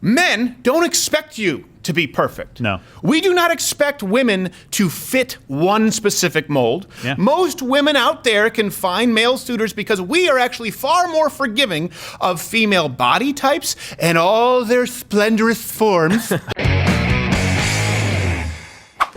Men don't expect you to be perfect. No. We do not expect women to fit one specific mold. Yeah. Most women out there can find male suitors because we are actually far more forgiving of female body types and all their splendorous forms.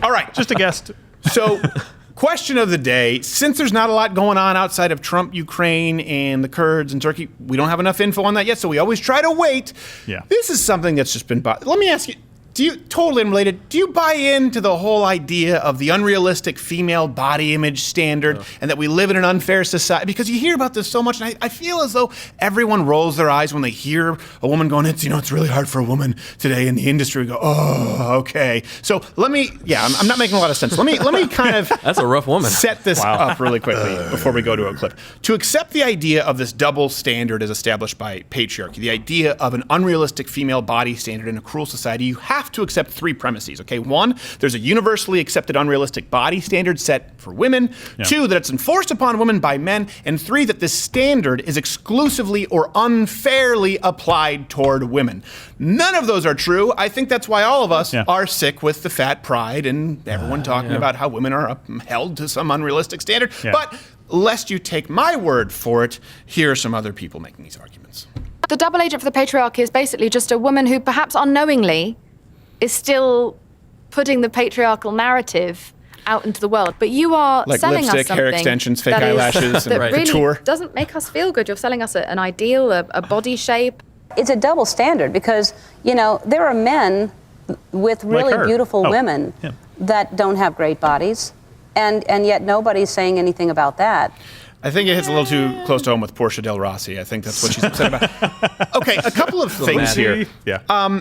All right. Just a guest. So, question of the day. Since there's not a lot going on outside of Trump, Ukraine, and the Kurds and Turkey, we don't have enough info on that yet, so we always try to wait. Yeah. This is something that's just been... Let me ask you, totally unrelated, do you buy into the whole idea of the unrealistic female body image standard and that we live in an unfair society? Because you hear about this so much, and I feel as though everyone rolls their eyes when they hear a woman going, it's really hard for a woman today in the industry. We go, oh, okay. So I'm not making a lot of sense. Let me kind of... That's a rough woman. Set this up really quickly before we go to a clip. To accept the idea of this double standard as established by patriarchy, the idea of an unrealistic female body standard in a cruel society, you have to accept three premises, okay? One, there's a universally accepted unrealistic body standard set for women. Yeah. Two, that it's enforced upon women by men. And three, that this standard is exclusively or unfairly applied toward women. None of those are true. I think that's why all of us are sick with the fat pride and everyone talking about how women are held to some unrealistic standard. Yeah. But lest you take my word for it, here are some other people making these arguments. The double agent for the patriarchy is basically just a woman who perhaps unknowingly is still putting the patriarchal narrative out into the world. But you are like selling lipstick, us something hair extensions, fake that eyelashes, and that really couture. Doesn't make us feel good. You're selling us an ideal, a body shape. It's a double standard because, there are men with really beautiful women that don't have great bodies, and yet nobody's saying anything about that. I think it hits a little too close to home with Portia Del Rossi. I think that's what she's upset about. Okay, a couple of things here. Yeah.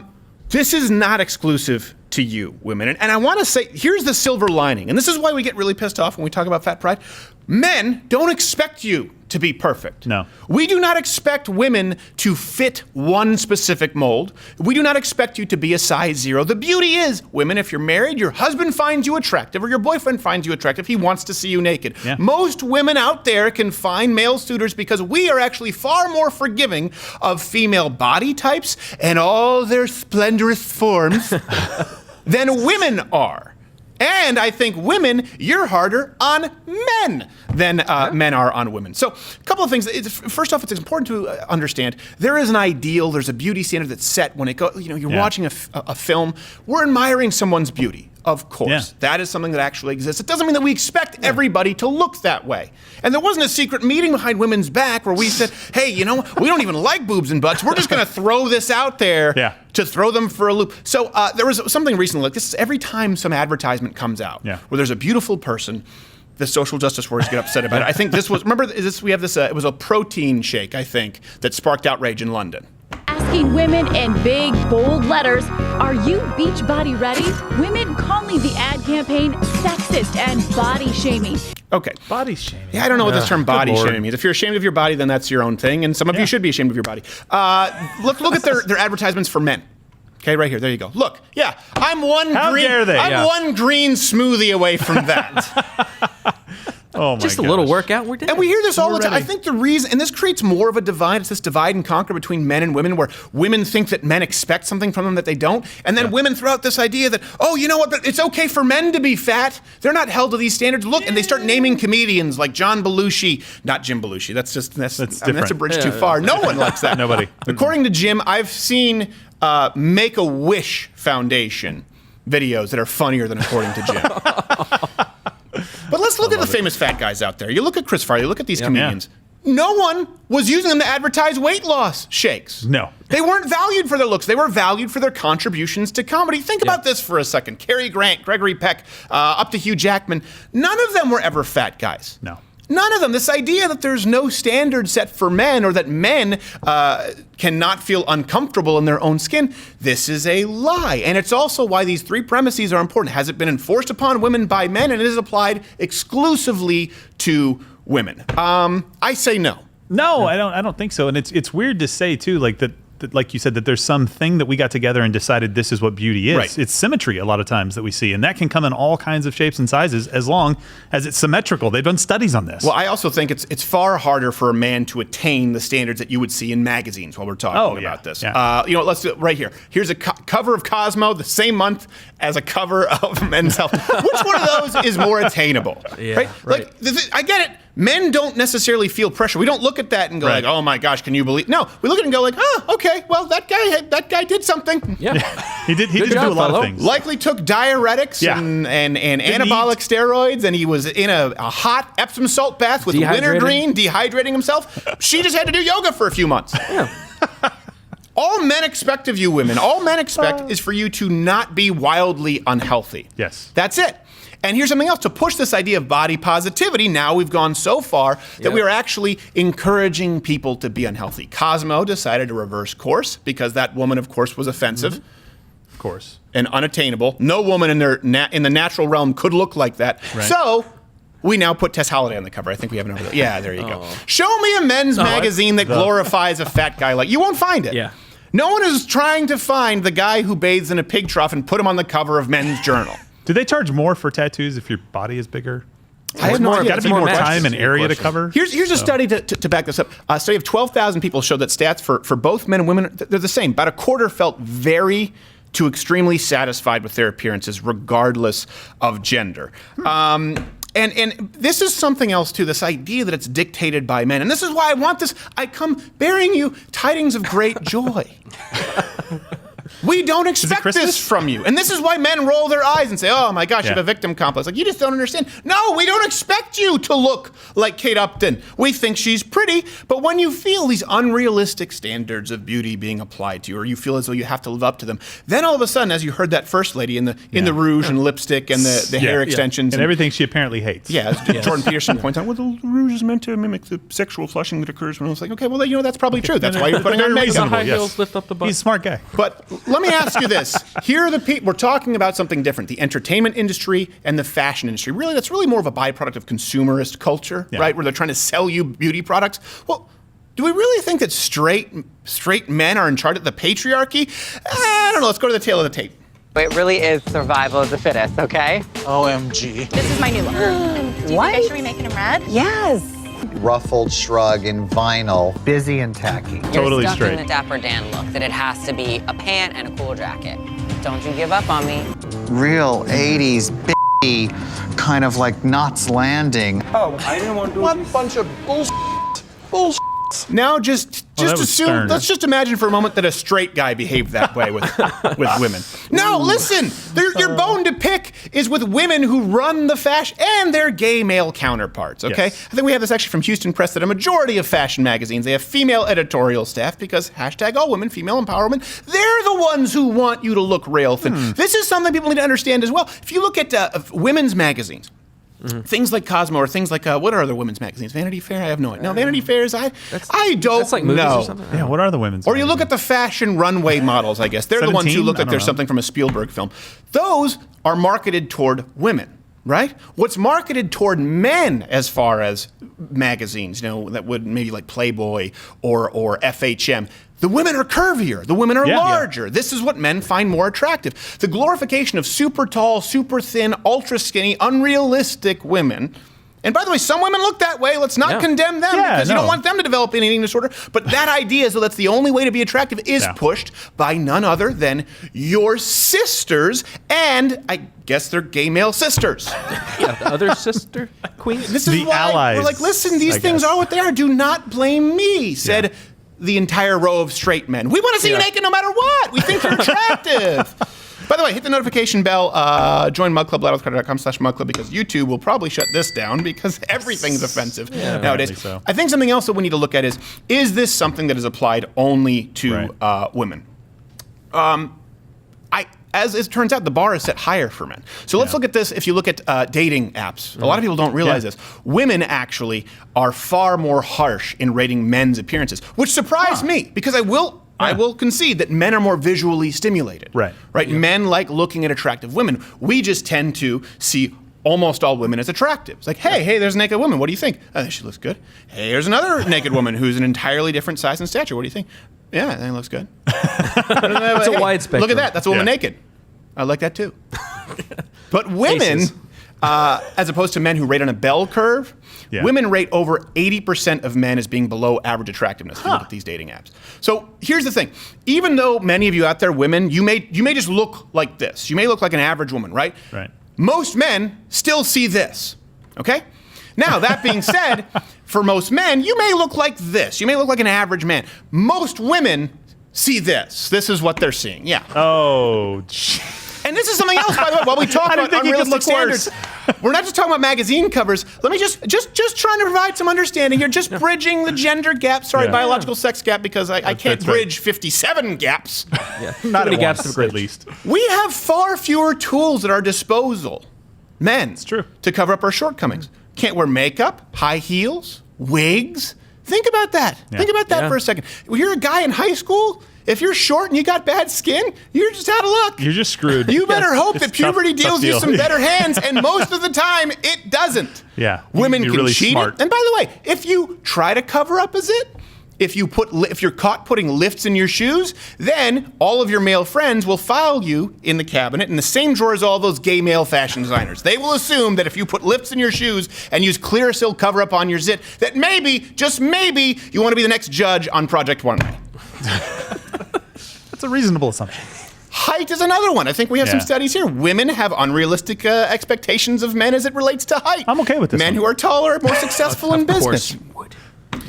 This is not exclusive to you, women. And I want to say, here's the silver lining. And this is why we get really pissed off when we talk about fat pride. Men don't expect you to be perfect. No. We do not expect women to fit one specific mold. We do not expect you to be a size 0. The beauty is, women, if you're married, your husband finds you attractive or your boyfriend finds you attractive, he wants to see you naked. Yeah. Most women out there can find male suitors because we are actually far more forgiving of female body types and all their splendorous forms than women are. And I think women, you're harder on men than men are on women. So a couple of things. First off, it's important to understand there is an ideal, there's a beauty standard that's set when it goes, you're watching a film, we're admiring someone's beauty. Of course. That is something that actually exists. It doesn't mean that we expect everybody to look that way. And there wasn't a secret meeting behind women's back where we said, hey, we don't even like boobs and butts. We're just going to throw this out there to throw them for a loop. So there was something recently like this. Every time some advertisement comes out where there's a beautiful person, the social justice warriors get upset about it. I think this was, remember, we have this, it was a protein shake, I think, that sparked outrage in London. Asking women in big, bold letters, are you Beachbody ready? Women calling the ad campaign sexist and body shaming. Okay. Body shaming. Yeah, I don't know what this term body shaming means. If you're ashamed of your body, then that's your own thing, and some of you should be ashamed of your body. Look at their advertisements for men. Okay, right here. There you go. Look, I'm one green smoothie away from that. Oh my Just a little workout, we're done. And we hear this all the time. ready. I think the reason, and this creates more of a divide, it's this divide and conquer between men and women where women think that men expect something from them that they don't. And then women throw out this idea that, oh, you know what, but it's okay for men to be fat. They're not held to these standards. Look, and they start naming comedians like John Belushi, not Jim Belushi. That's a bridge too far. No one likes that. Nobody. According to Jim, I've seen Make-A-Wish Foundation videos that are funnier than according to Jim. But let's look at the famous fat guys out there. You look at Chris Farley, you look at these comedians. No one was using them to advertise weight loss shakes. No. They weren't valued for their looks. They were valued for their contributions to comedy. Think about this for a second. Cary Grant, Gregory Peck, up to Hugh Jackman. None of them were ever fat guys. No. None of them. This idea that there's no standard set for men or that men cannot feel uncomfortable in their own skin, this is a lie. And it's also why these three premises are important. Has it been enforced upon women by men, and it is applied exclusively to women? I say no. No, I don't think so. And it's weird to say too, like that that, like you said, that there's something that we got together and decided this is what beauty is. Right. It's symmetry a lot of times that we see, and that can come in all kinds of shapes and sizes as long as it's symmetrical. They've done studies on this. Well, I also think it's far harder for a man to attain the standards that you would see in magazines while we're talking about this. Yeah. Let's do it right here. Here's a cover of Cosmo the same month as a cover of Men's Health. Which one of those is more attainable? Right? Like, I get it. Men don't necessarily feel pressure. We don't look at that and go like, "Oh my gosh, can you believe?" No, we look at it and go like, "Oh, okay, well that guy did something." Yeah. he did do job, a lot fellow. of things. Likely took diuretics and anabolic steroids, and he was in a hot Epsom salt bath with wintergreen, dehydrating himself. She just had to do yoga for a few months. All men expect of you women, is for you to not be wildly unhealthy. Yes. That's it. And here's something else. To push this idea of body positivity, now we've gone so far that we are actually encouraging people to be unhealthy. Cosmo decided to reverse course because that woman, of course, was offensive. Of course. And unattainable. No woman in the natural realm could look like that. Right. So we now put Tess Holliday on the cover. I think we have it over there. Yeah, there you go. Show me a men's magazine that glorifies a fat guy like you won't find it. Yeah. No one is trying to find the guy who bathes in a pig trough and put him on the cover of Men's Journal. Do they charge more for tattoos if your body is bigger? I have no idea. Got to be more time and area to cover. Here's a study to back this up. A study of 12,000 people showed that stats for both men and women, they're the same. About a quarter felt very to extremely satisfied with their appearances, regardless of gender. And this is something else, too, this idea that it's dictated by men. And this is why I want this. I come bearing you tidings of great joy. We don't expect this from you. And this is why men roll their eyes and say, "Oh my gosh, you have a victim complex." Like, you just don't understand. No, we don't expect you to look like Kate Upton. We think she's pretty, but when you feel these unrealistic standards of beauty being applied to you, or you feel as though you have to live up to them, then all of a sudden, as you heard that first lady in the rouge and lipstick and the hair extensions. And everything she apparently hates. Yeah, as Jordan Peterson points out, well, the rouge is meant to mimic the sexual flushing that occurs when I was like, okay, well, that's probably true. That's why you're putting on makeup. High heels lift up the butt. He's a smart guy. But let me ask you this. Here are the people. We're talking about something different. The entertainment industry and the fashion industry. Really, that's really more of a byproduct of consumerist culture, right? Where they're trying to sell you beauty products. Well, do we really think that straight men are in charge of the patriarchy? I don't know. Let's go to the tail of the tape. It really is survival of the fittest, okay? OMG. This is my new look. Do you think I should be making him red? Yes. Ruffled shrug in vinyl. Busy and tacky. Totally You're stuck straight. in the Dapper Dan look, that it has to be a pant and a cool jacket. Don't you give up on me. Real 80s b***y, kind of like Knots Landing. Oh, I didn't want to do one bunch of bullshit. Now, just that was assume. stern. Let's just imagine for a moment that a straight guy behaved that way with women. No, listen. Your bone to pick is with women who run the fashion and their gay male counterparts. Okay, Yes. I think we have this actually from Houston Press that a majority of fashion magazines, they have female editorial staff because #allwomen, female empowerment. They're the ones who want you to look rail thin. This is something people need to understand as well. If you look at women's magazines. Things like Cosmo or things like, what are other women's magazines? Vanity Fair? I have no idea. No, Vanity Fair is, I don't That's like movies know. or something? Yeah, what are the women's? Or you look at the fashion runway models, I guess. They're the ones who 17? look I like don't there's know. something from a Spielberg film. Those are marketed toward women, right? What's marketed toward men as far as magazines, that would maybe like Playboy or FHM. The women are curvier. The women are larger. This is what men find more attractive. The glorification of super tall, super thin, ultra skinny, unrealistic women. And by the way, some women look that way. Let's not condemn them because you don't want them to develop an eating disorder. But that idea is that that's the only way to be attractive is pushed by none other than your sisters, and I guess they're gay male sisters. Yeah, the other sister queen. This is The why allies, we're like, listen, these I things guess. are what they are. Do not blame me, said the entire row of straight men. We want to see you naked no matter what. We think you're attractive. By the way, hit the notification bell. Join Mug Club, loudwithcarter.com/Mug Club, because YouTube will probably shut this down because everything's offensive nowadays. So. I think something else that we need to look at is this something that is applied only to women? As it turns out, the bar is set higher for men. So let's look at this. If you look at dating apps, a lot of people don't realize this. Women actually are far more harsh in rating men's appearances, which surprised me because I will concede that men are more visually stimulated. Right. Men like looking at attractive women. We just tend to see almost all women as attractive. It's like, hey, there's a naked woman. What do you think? She looks good. Hey, there's another naked woman who's an entirely different size and stature. What do you think? Yeah, I think it looks good. It's a wide spectrum. Look at that. That's a woman naked. I like that too. But women, as opposed to men who rate on a bell curve, women rate over 80% of men as being below average attractiveness if you look at these dating apps. So here's the thing. Even though many of you out there, women, you may just look like this. You may look like an average woman, right? Right. Most men still see this, okay? Now, that being said, for most men, you may look like this. You may look like an average man. Most women see this. This is what they're seeing, yeah. Oh, and this is something else, by the way, while we talk about unrealistic standards. We're not just talking about magazine covers. Let me just trying to provide some understanding here, just bridging the gender gap, biological sex gap, because I can't bridge 57 gaps. Not many gaps to bridge. At least. We have far fewer tools at our disposal, men, it's true, to cover up our shortcomings. Can't wear makeup, high heels, wigs. Think about that. Think about that for a second. When you're a guy in high school, if you're short and you got bad skin, you're just out of luck. You're just screwed. You better hope that puberty deals you some better hands, and most of the time, it doesn't. Yeah. Women can really cheat. Smart. And by the way, if you try to cover up as it, if you're caught putting lifts in your shoes, then all of your male friends will file you in the cabinet in the same drawer as all those gay male fashion designers. They will assume that if you put lifts in your shoes and use Clearasil cover-up on your zit, that maybe, just maybe, you want to be the next judge on Project Runway. That's a reasonable assumption. Height is another one. I think we have some studies here. Women have unrealistic expectations of men as it relates to height. I'm okay with this. Men who are taller are more successful in business.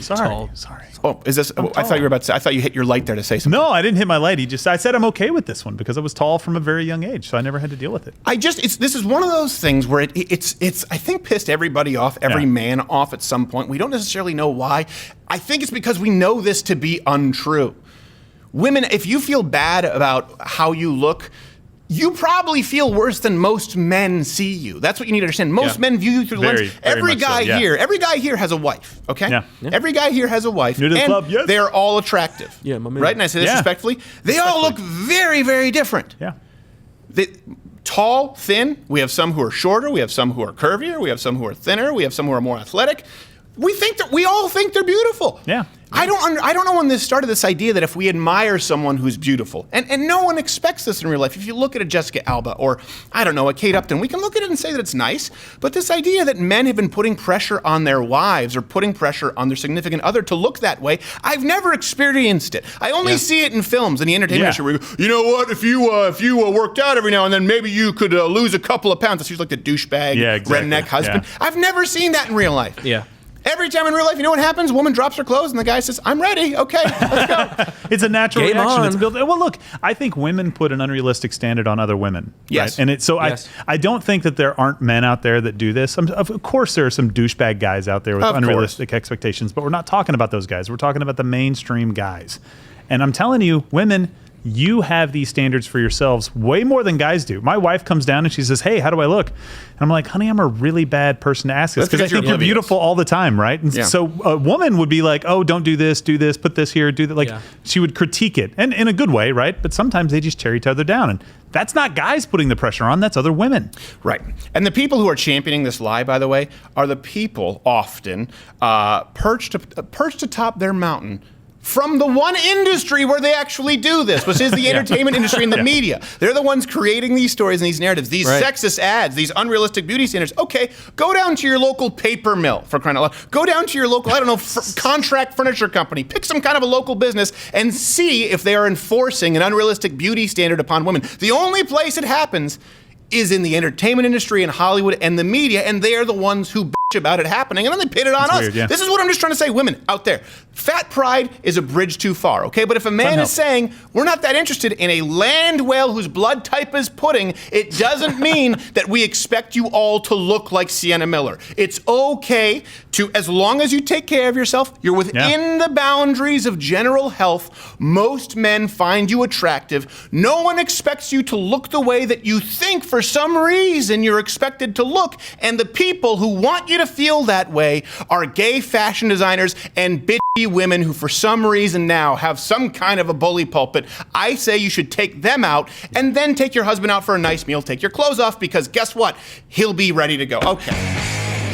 Sorry. Oh, is this? I thought you were about to say. I thought you hit your light there to say something. No, I didn't hit my light. I said I'm okay with this one because I was tall from a very young age, so I never had to deal with it. This is one of those things where it's I think pissed everybody off, every man off at some point. We don't necessarily know why. I think it's because we know this to be untrue. Women, if you feel bad about how you look, you probably feel worse than most men see you. That's what you need to understand. Most men view you through the lens. Every guy here has a wife, okay? Yeah. Every guy here has a wife. New to the club, yes. They're all attractive. Yeah, my man. Right? And I say this respectfully. They all look very, very different. Yeah. Tall, thin. We have some who are shorter. We have some who are curvier. We have some who are thinner. We have some who are more athletic. We all think they're beautiful. Yeah. I don't know when this started, this idea that if we admire someone who's beautiful, and no one expects this in real life. If you look at a Jessica Alba or, I don't know, a Kate Upton, we can look at it and say that it's nice, but this idea that men have been putting pressure on their wives or putting pressure on their significant other to look that way, I've never experienced it. I only see it in films, in the entertainment industry, where you go, you know what, if you worked out every now and then, maybe you could lose a couple of pounds. That's usually like the douchebag, redneck husband. Yeah. I've never seen that in real life. Yeah. Every time in real life, you know what happens? A woman drops her clothes and the guy says, I'm ready. Okay, let's go. It's a natural Game reaction. on. It's built. Well, look, I think women put an unrealistic standard on other women. Yes. Right? And I don't think that there aren't men out there that do this. Of course, there are some douchebag guys out there with unrealistic expectations, but we're not talking about those guys. We're talking about the mainstream guys. And I'm telling you, women, you have these standards for yourselves way more than guys do. My wife comes down and she says, hey, how do I look? And I'm like, honey, I'm a really bad person to ask this because I think you're beautiful all the time, right? And so a woman would be like, oh, don't do this, put this here, do that. Like she would critique it, and in a good way, right? But sometimes they just tear each other down. And that's not guys putting the pressure on, that's other women. Right. And the people who are championing this lie, by the way, are the people often perched atop their mountain from the one industry where they actually do this, which is the entertainment industry and the media. They're the ones creating these stories and these narratives, these sexist ads, these unrealistic beauty standards. Okay, go down to your local paper mill, for crying out loud. Go down to your local, I don't know, contract furniture company. Pick some kind of a local business and see if they are enforcing an unrealistic beauty standard upon women. The only place it happens is in the entertainment industry and Hollywood and the media, and they are the ones who bitch about it happening, and then they pin it on us. Weird, yeah. This is what I'm just trying to say, women out there. Fat pride is a bridge too far, okay? But if a man is saying, we're not that interested in a land whale whose blood type is pudding, it doesn't mean that we expect you all to look like Sienna Miller. It's okay to, as long as you take care of yourself, you're within the boundaries of general health. Most men find you attractive. No one expects you to look the way that you think for some reason you're expected to look, and the people who want you to feel that way are gay fashion designers and bitchy women who for some reason now have some kind of a bully pulpit. I say you should take them out and then take your husband out for a nice meal, take your clothes off, because guess what? He'll be ready to go. Okay.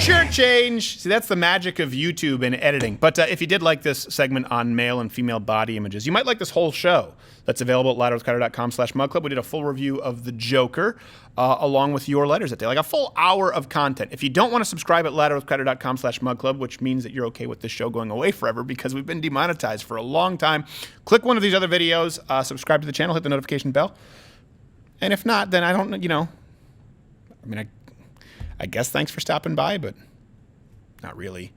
Sure change. See, that's the magic of YouTube and editing. But if you did like this segment on male and female body images, you might like this whole show. That's available at louderwithcrowder.com/mugclub. We did a full review of The Joker along with your letters that day, like a full hour of content. If you don't want to subscribe at louderwithcrowder.com/mugclub, which means that you're okay with this show going away forever because we've been demonetized for a long time, click one of these other videos, subscribe to the channel, hit the notification bell. And if not, then I don't, I guess thanks for stopping by, but not really.